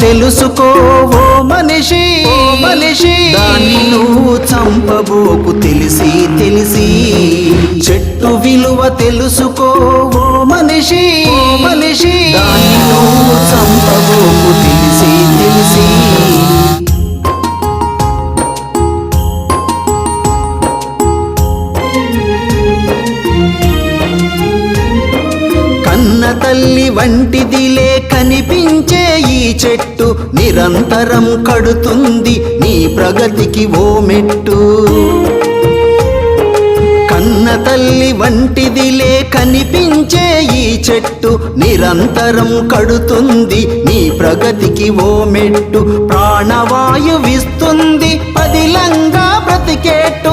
తెలుసుకో ఓ మనిషి, దాన్ని నువ్వు చంపబోకు తెలిసి తెలిసి. చెట్టు విలువ తెలుసుకో ఓ మనిషి, దాన్ని నువ్వు చంపబోకు తెలిసి తెలిసి. కన్న తల్లి వంటిదిలే కనిపించే ఈ చెట్టు నిరంతరం కడుతుంది నీ ప్రగతికి ఓ మెట్టు. కన్న తల్లి వంటిదిలే కనిపించే ఈ చెట్టు నిరంతరం కడుతుంది నీ ప్రగతికి ఓ మెట్టు. ప్రాణవాయువిస్తుంది పదిలంగా బ్రతికేట్టు